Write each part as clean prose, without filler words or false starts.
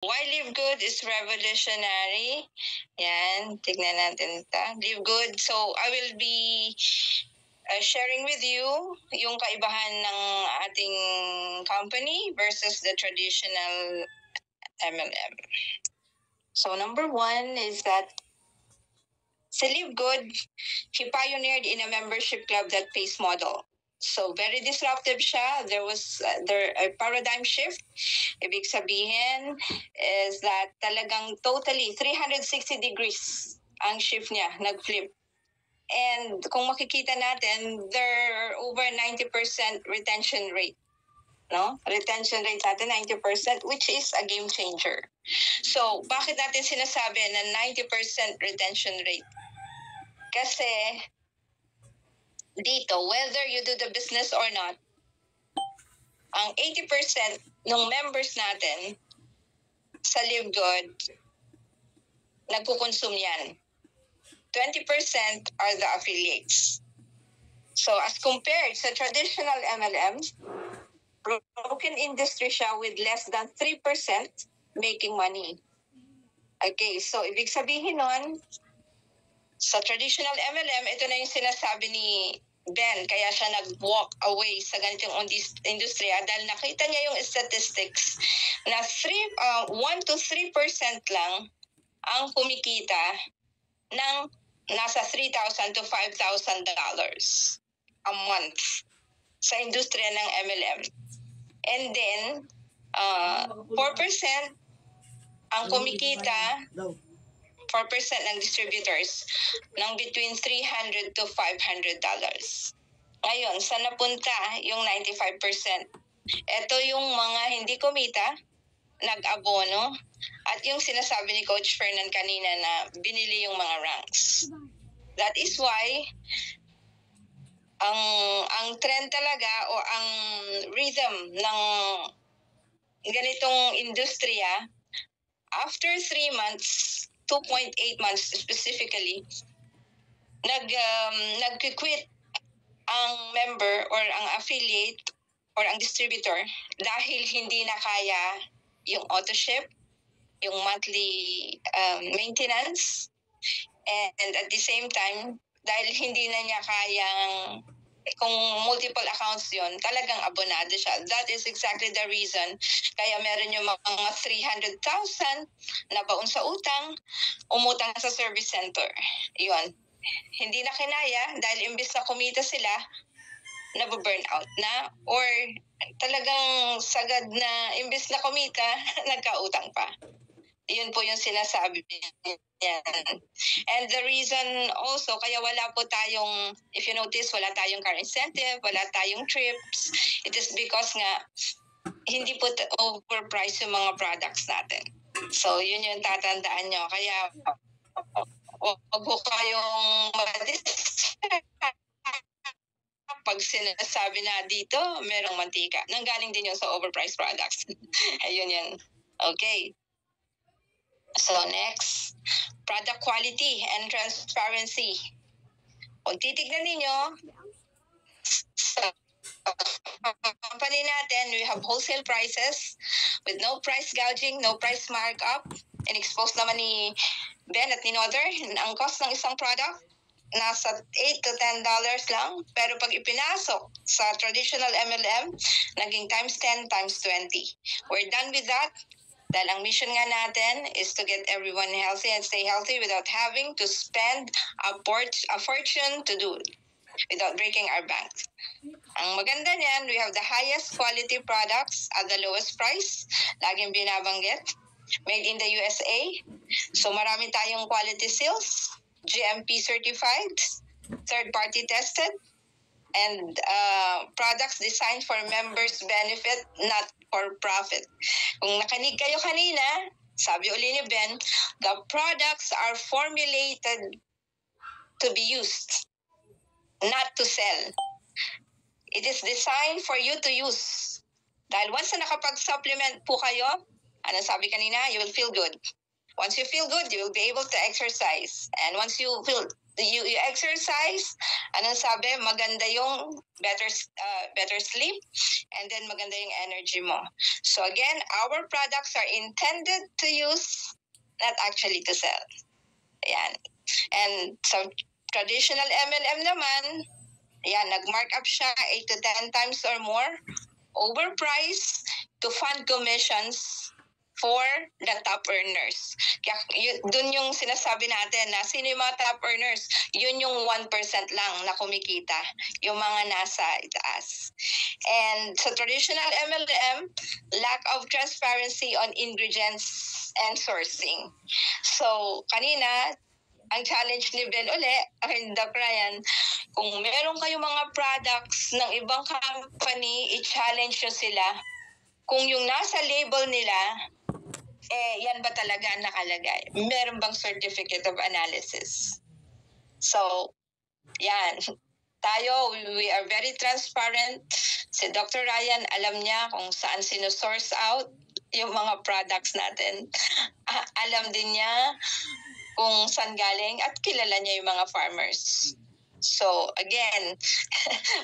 Why Live Good is revolutionary? Yan, tignan natin ito. Live Good. So, I will be sharing with you yung kaibahan ng ating company versus the traditional MLM. So, number one is that sa Live Good, he pioneered in a membership club that pays model. So, very disruptive siya. There was a paradigm shift. Ibig sabihin is that talagang totally 360 degrees ang shift niya, nag-flip. And kung makikita natin, there are over 90% retention rate. No? Retention rate natin 90%, which is a game changer. So, bakit natin sinasabi na 90% retention rate? Kasi dito, whether you do the business or not, ang 80% ng members natin sa Live Good, nagkukonsume yan. 20% are the affiliates. So as compared sa traditional MLMs, broken industry siya with less than 3% making money. Okay, so ibig sabihin nun, sa traditional MLM, ito na yung sinasabi ni Ben, kaya siya nag-walk away sa ganitong industriya dahil nakita niya yung statistics na 1 to 3% lang ang kumikita ng nasa $3,000 to $5,000 a month sa industriya ng MLM. And then, 4% ang kumikita 4% ng distributors ng between $300 to $500. Ngayon, saan napunta yung 95%? Ito yung mga hindi kumita, nag-abono, at yung sinasabi ni Coach Fernan kanina na binili yung mga ranks. That is why ang trend talaga o ang rhythm ng ganitong industriya, after 3 months, 2.8 months specifically, nag-quit ang member or ang affiliate or ang distributor dahil hindi na kaya yung auto ship, yung monthly maintenance, and at the same time, dahil hindi na niya kayang, kung multiple accounts yon, talagang abonado siya. That is exactly the reason kaya meron yung mga 300,000 na baon sa utang, umutang sa service center. Yun. Hindi na kinaya dahil imbis na kumita sila, nabu-burn out na, or talagang sagad na imbis na kumita, nagkautang pa. Yun po yung sinasabi niya. And the reason also, kaya wala po tayong, if you notice, wala tayong car incentive, wala tayong trips, it is because nga, hindi po overpriced yung mga products natin. So, yun yung tatandaan nyo. Kaya, wag po kayong pag sinasabi na dito, merong mantika. Nanggaling din yun sa overpriced products. Ayun yan. Okay. So next, product quality and transparency. Kung titignan ninyo, sa company natin, we have wholesale prices with no price gouging, no price markup, and exposed naman ni Ben at ni Nother, ang cost ng isang product, nasa $8 to $10 lang. Pero pag ipinasok sa traditional MLM, naging times 10, times 20. We're done with that. Dahil ang mission nga natin is to get everyone healthy and stay healthy without having to spend a fortune to do it, without breaking our bank. Ang maganda niyan, we have the highest quality products at the lowest price. Laging binabanggit. Made in the USA. So marami tayong quality seals, GMP certified, third-party tested, and products designed for members' benefit, not for profit. Kung nakinig kayo kanina, sabi uli ni Ben, the products are formulated to be used, not to sell. It is designed for you to use. Dahil once na nakapag-supplement po kayo, ano sabi kanina, you will feel good. Once you feel good, you will be able to exercise. And once you feel you exercise, anong sabi? Maganda yung better sleep, and then maganda yung energy mo. So again, our products are intended to use, not actually to sell. Ayan. And sa traditional MLM naman, ayan, nag-markup siya 8 to 10 times or more, overpriced to fund commissions for the top earners. Kaya dun yung sinasabi natin na sino yung mga top earners, yun yung 1% lang na kumikita, yung mga nasa itaas. And sa traditional MLM, lack of transparency on ingredients and sourcing. So, kanina, ang challenge ni Ben uli, ay Doc Ryan, kung meron kayong mga products ng ibang company, i-challenge nyo sila. Kung yung nasa label nila, yan ba talaga nakalagay? Meron bang certificate of analysis? So, yan. Tayo, we are very transparent. Si Dr. Ryan, alam niya kung saan sino-source out yung mga products natin. Alam din niya kung saan galing at kilala niya yung mga farmers. So again,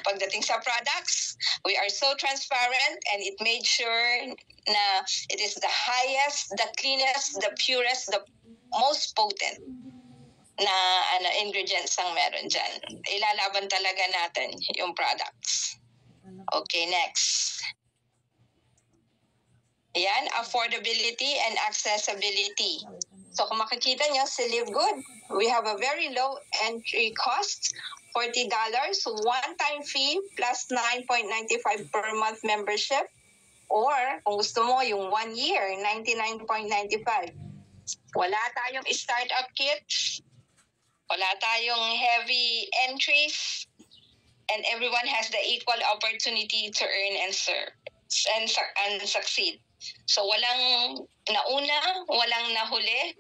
pagdating sa products, we are so transparent and it made sure na it is the highest, the cleanest, the purest, the most potent na ingredients ang meron dyan. Ilalaban talaga natin yung products. Okay, next. Yan, affordability and accessibility. So kung makikita nyo, si Live Good, we have a very low entry cost, $40, one-time fee plus 9.95 per month membership. Or kung gusto mo, yung 1 year, $99.95. Wala tayong startup kit, wala tayong heavy entries, and everyone has the equal opportunity to earn and serve and succeed. So walang nauna, walang nahuli.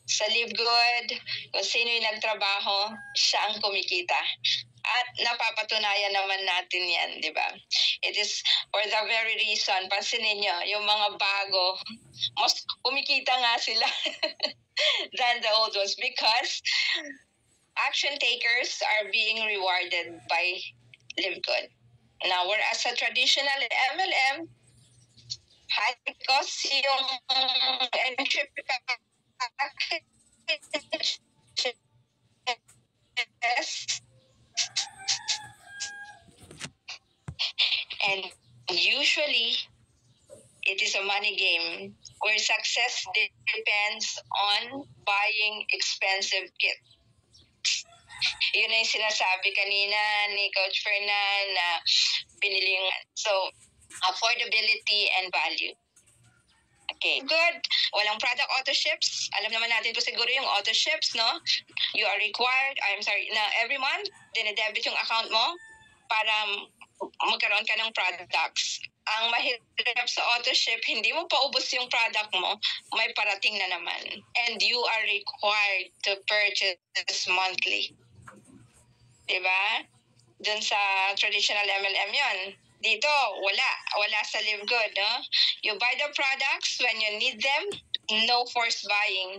Sa Live Good, kung sino yung nagtrabaho, siya ang kumikita. At napapatunayan naman natin yan, di ba? It is for the very reason, pansinin nyo, yung mga bago, mas kumikita nga sila than the old ones because action takers are being rewarded by Live Good. Now, whereas sa traditional MLM, high cost yung entry and usually it is a money game where success depends on buying expensive kit. Yun na yung sinasabi kanina ni Coach Fernan na biniling. So, affordability and value. Okay, good. Walang product auto ships. Alam naman natin po siguro yung auto ships, no? You are required, na every month, dinedebit yung account mo para magkaroon ka ng products. Ang mahirap sa auto ship, hindi mo paubos yung product mo, may parating na naman. And you are required to purchase monthly. Diba? Dun sa traditional MLM yun. Dito, wala sa Live Good, no? You buy the products when you need them, no forced buying.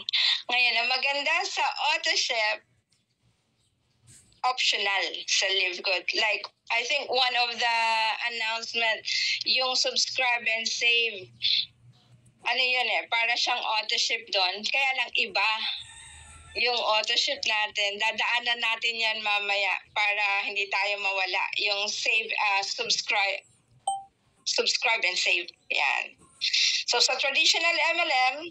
Ngayon, ang maganda sa AutoShip, optional sa Live Good. Like, I think one of the announcement, yung subscribe and save, ano yun para siyang AutoShip doon. Kaya lang iba yung AutoShip natin, dadaanan natin yan mamaya para hindi tayo mawala. Yung save, subscribe and save. Yan. So sa traditional MLM,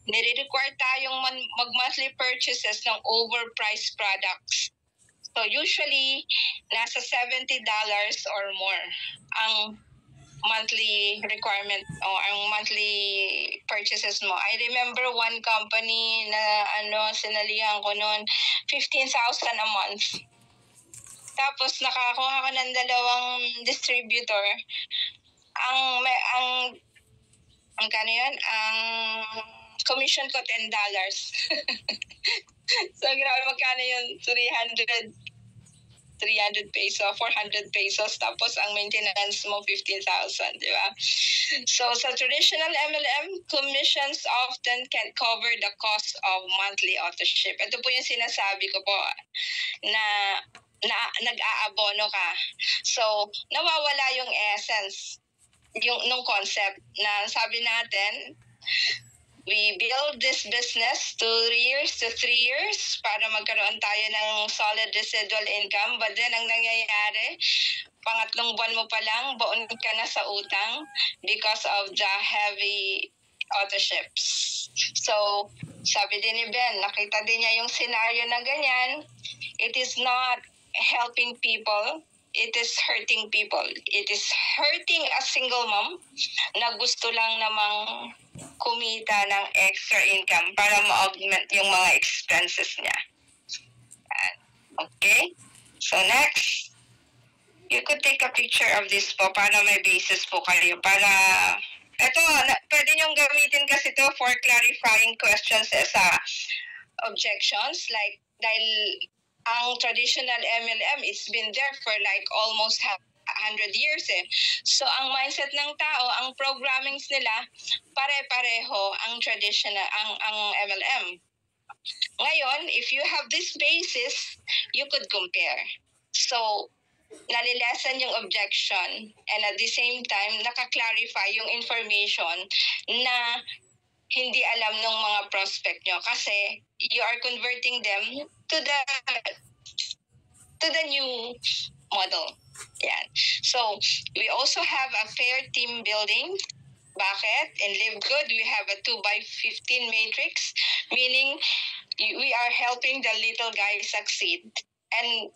nire-require tayong mag-monthly purchases ng overpriced products. So usually, nasa $70 or more ang monthly requirement o ang monthly purchases mo. I remember one company na sinalihan ko noon, 15,000 a month. Tapos nakakuha ko ng 2 distributor. Ang kano yun? Ang commission ko $10. So grabe, magkano yun? 300 300 peso, 400 pesos, tapos ang maintenance mo 15,000, di ba? So sa traditional MLM, commissions often can cover the cost of monthly auto ship. Ito po yung sinasabi ko po na nag-aabono ka. So nawawala yung essence nung concept na sabi natin, we build this business 2 years to 3 years para magkaroon tayo ng solid residual income. But then, ang nangyayari, pangatlong buwan mo pa lang, baon ka na sa utang because of the heavy auto ships. So, sabi din ni Ben, nakita din niya yung scenario na ganyan. It is not helping people. It is hurting people. It is hurting a single mom na gusto lang namang kumita ng extra income para ma-augment yung mga expenses niya. Okay? So next, you could take a picture of this po para may basis po kayo. Para, ito, pwede niyong gamitin kasi to for clarifying questions sa objections. Like, dahil ang traditional MLM, it's been there for like almost 100 years eh. So, ang mindset ng tao, ang programmings nila, pare-pareho ang traditional, ang MLM. Ngayon, if you have this basis, you could compare. So, nalilesan yung objection and at the same time, naka-clarify yung information na hindi alam ng mga prospect nyo kasi you are converting them to the new model. Yan. So, we also have a fair team building. Bakit? In Live Good, we have a 2x15 matrix, meaning we are helping the little guy succeed. And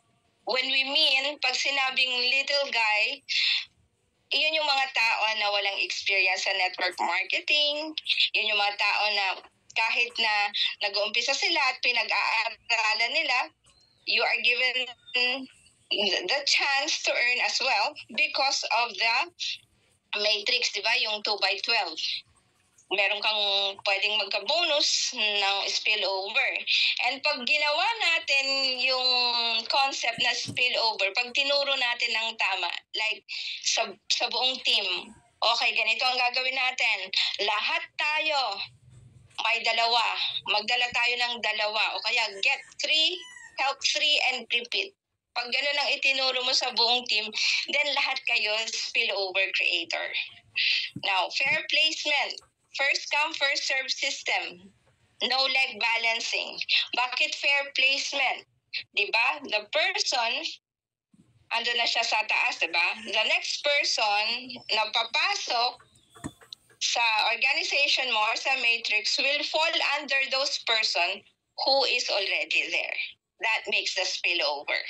when we mean, pag sinabing little guy, iyon yung mga tao na walang experience sa network marketing, yun yung mga tao na kahit na nag-uumpisa sila at pinag-aaralan nila, you are given the chance to earn as well because of the matrix, di ba? Yung 2x12. Meron kang pwedeng magka-bonus ng spillover. And pag ginawa natin yung concept na spillover, pag tinuro natin ng tama, like sa buong team, okay, ganito ang gagawin natin. Lahat tayo may dalawa. Magdala tayo ng dalawa. O kaya get 3, help 3, and repeat. Pag gano'n ang itinuro mo sa buong team, then lahat kayo spillover creator. Now, fair placement. First come, first serve system. No leg balancing. Bakit fair placement? Diba? The person, ando na siya sa taas, diba? The next person na papasok sa organization mo or sa matrix will fall under those person who is already there. That makes the spillover.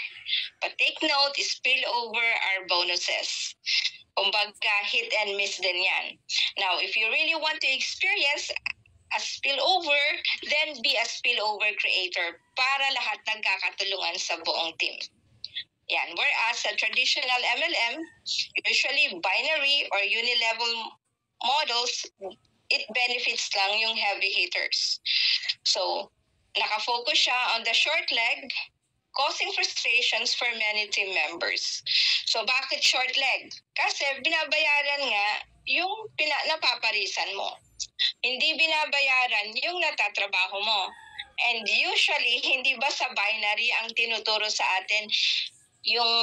But take note, spillover are bonuses. Kumbaga, hit and miss din yan. Now, if you really want to experience a spillover, then be a spillover creator para lahat nagkakatulungan sa buong team. Yan. Whereas sa traditional MLM, usually binary or unilevel models, it benefits lang yung heavy hitters. So, nakafocus siya on the short leg, causing frustrations for many team members. So, bakit short leg? Kasi binabayaran nga yung napaparisan mo. Hindi binabayaran yung natatrabaho mo. And usually, hindi ba sa binary ang tinuturo sa atin, yung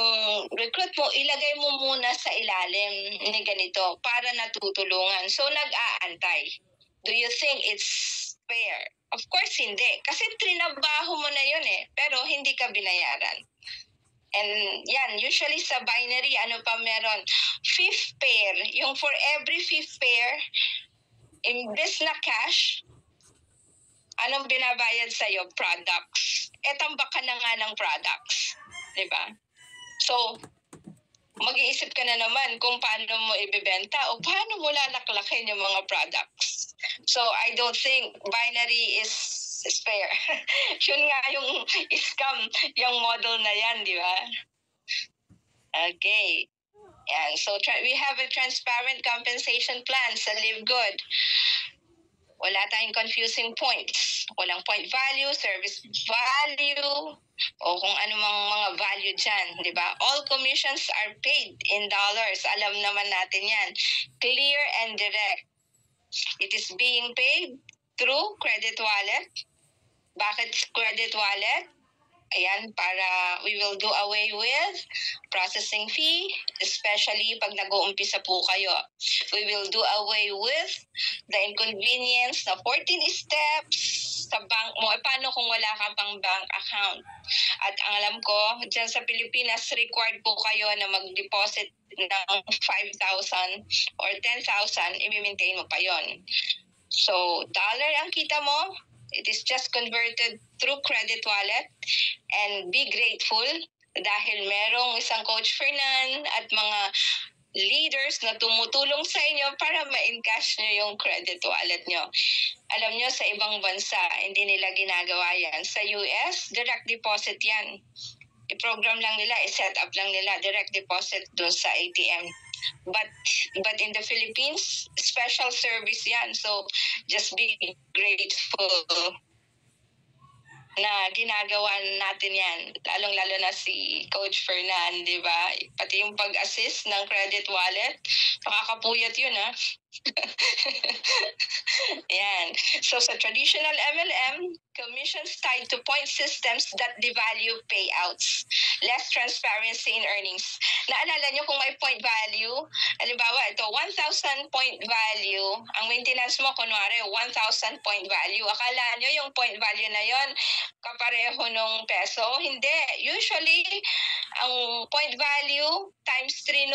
recruit mo, ilagay mo muna sa ilalim ni ganito para natutulungan. So, nag-aantay. Do you think it's fair? Of course, hindi. Kasi trinabaho mo na yun eh. Pero hindi ka binayaran. And yan, usually sa binary, ano pa meron? Fifth pair. Yung for every fifth pair, imbes na cash, anong binabayad sa'yo? Products. Tambak ka na nga ng products. Diba? So, mag-iisip ka na naman kung paano mo ibebenta o paano mo lalaklakin yung mga products. So, I don't think binary is fair. Yun nga yung scam, yung model na yan, di ba? Okay. Yan. So, we have a transparent compensation plan sa Live Good. Wala tayong confusing points. Walang point value, service value, o kung anumang mga value dyan, di ba? All commissions are paid in dollars. Alam naman natin yan. Clear and direct. It is being paid through credit wallet. Bakit credit wallet? Ayan, para we will do away with processing fee, especially pag nag-uumpisa po kayo. We will do away with the inconvenience na 14 steps sa bank mo. Paano kung wala ka pang bank account? At ang alam ko, dyan sa Pilipinas, required po kayo na mag-deposit ng 5,000 or 10,000, i-maintain mo pa yon. So, dollar ang kita mo, it is just converted through credit wallet, and be grateful dahil merong isang Coach Fernan at mga leaders na tumutulong sa inyo para ma-encash nyo yung credit wallet nyo. Alam nyo, sa ibang bansa, hindi nila ginagawa yan. Sa US, direct deposit yan. I-program lang nila, i-set up lang nila, direct deposit dun sa ATM. But in the Philippines, special service yan. So, just be grateful na ginagawa natin yan. Lalong-lalo na si Coach Fernan, di ba? Pati yung pag-assist ng credit wallet, nakakapuyat yun, ha? Yan. So sa traditional MLM, commissions tied to point systems that devalue payouts. Less transparency in earnings. Naalala nyo kung may point value, halimbawa ito, 1,000 point value, ang maintenance mo, kunwari, 1,000 point value. Akala nyo yung point value na yon kapareho nung peso? Hindi. Usually, ang point value times 3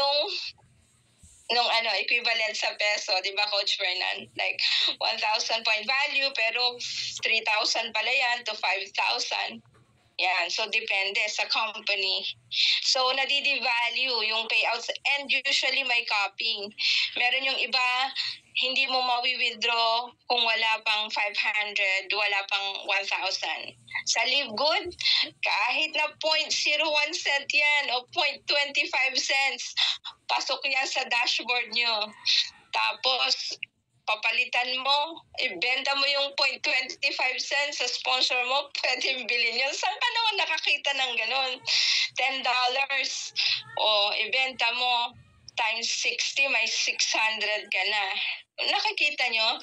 nung equivalent sa peso, di ba, Coach Fernan? Like, 1,000 point value, pero 3,000 pala yan to 5,000. Yan, so depende sa company. So, nadidevalue yung payouts, and usually may copying. Meron yung iba, hindi mo mawi-withdraw kung wala pang 500, wala pang 1,000. Sa Live Good, kahit na 0.01 cent yan o 0.25 cents, pasok yan sa dashboard nyo. Tapos, papalitan mo, ibenta mo yung 0.25 cents sa sponsor mo, pwede bilhin yun. Saan ka naman nakakita ng ganun? $10. O, ibenta mo, times 60, may 600 ka na. Nakikita nyo?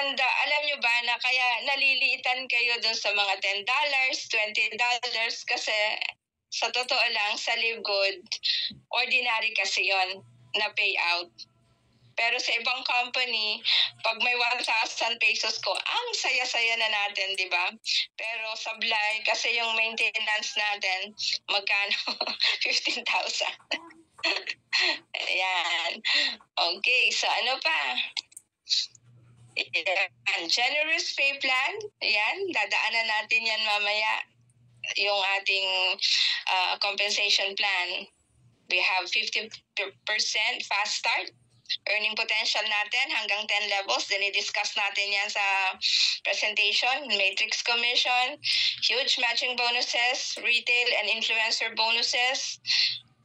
And alam nyo ba na kaya naliliitan kayo dun sa mga $10, $20 kasi sa totoo lang, sa Live Good, ordinary kasi yon na payout. Pero sa ibang company, pag may 1,000 pesos ko, ang saya-saya na natin, di ba? Pero sablay, kasi yung maintenance natin, magkano? 15,000. Ayan. Okay, so ano pa? Ayan. Generous pay plan. Ayan, dadaanan natin yan mamaya. Yung ating compensation plan. We have 50% fast start. Earning potential natin hanggang 10 levels. Dinidiscuss natin yan sa presentation. Matrix commission, huge matching bonuses, retail and influencer bonuses,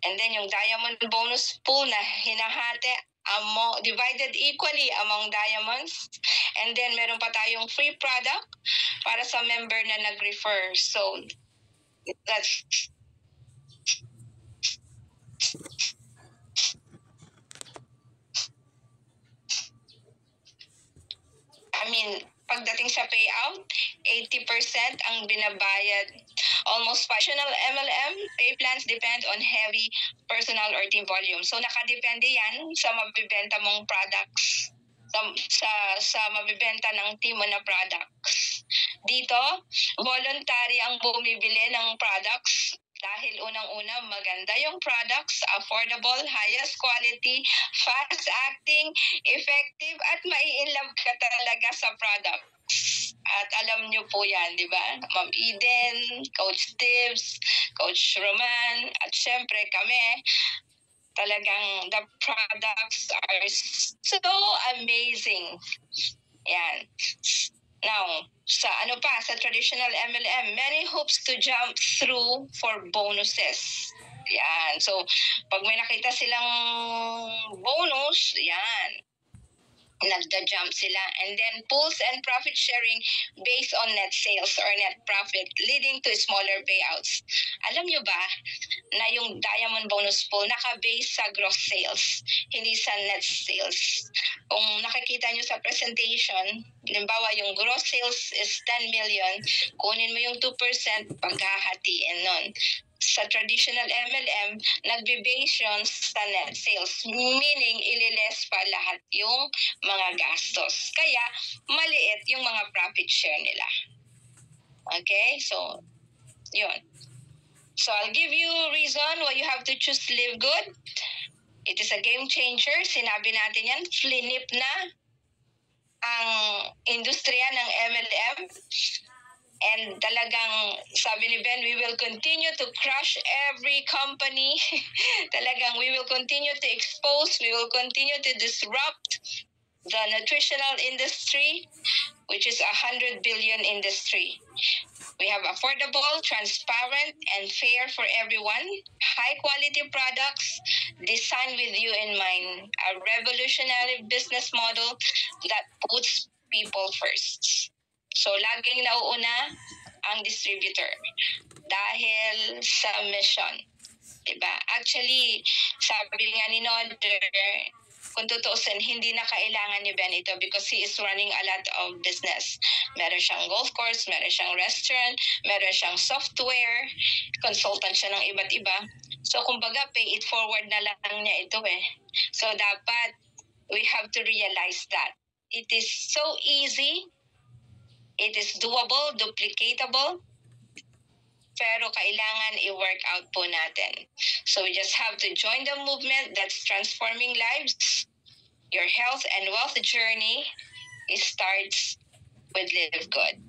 and then yung diamond bonus pool na hinahati divided equally among diamonds. And then meron pa tayong free product para sa member na nag-refer. So that's pagdating sa payout, 80% ang binabayad. Almost functional MLM pay plans depend on heavy personal or team volume. So nakadepende yan sa mabibenta mong products, sa mabibenta ng team mo na products. Dito, voluntary ang bumibili ng products dahil unang-una maganda yung products, affordable, highest quality, fast-acting, effective, at mai-inlove ka talaga sa products. At alam nyo po yan, di ba? Ma'am Eden, Coach Tibbs, Coach Roman, at syempre kami, talagang the products are so amazing. Yan. Now, sa traditional MLM, many hoops to jump through for bonuses. Yan. So, pag may nakita silang bonus, yan. nagda-jump sila. And then pools and profit sharing based on net sales or net profit leading to smaller payouts. Alam nyo ba na yung diamond bonus pool naka-base sa gross sales, hindi sa net sales. Kung nakikita nyo sa presentation, halimbawa yung gross sales is 10 million, kunin mo yung 2%, paghahatiin nun. Sa traditional MLM, nagbe-base yun sa net sales, meaning ililes pa lahat yung mga gastos. Kaya, maliit yung mga profit share nila. Okay? So, yun. So, I'll give you reason why you have to choose Live Good. It is a game changer. Sinabi natin yan, flinip na ang industriya ng MLM. And talagang, sabi ni Ben, we will continue to crush every company. Talagang, we will continue to expose, we will continue to disrupt the nutritional industry, which is a 100 billion industry. We have affordable, transparent, and fair for everyone, high-quality products designed with you in mind, a revolutionary business model that puts people first. So, laging nauuna ang distributor dahil sa mission. Diba? Actually, sabi nga ni Noder, kung tutuusin, hindi na kailangan ni Ben ito because he is running a lot of business. Meron siyang golf course, meron siyang restaurant, meron siyang software, consultant siya ng iba't iba. So, kumbaga, pay it forward na lang niya ito eh. So, dapat, we have to realize that it is so easy, it is doable, duplicatable, pero kailangan i-work out po natin. So we just have to join the movement that's transforming lives. Your health and wealth journey starts with Live Good.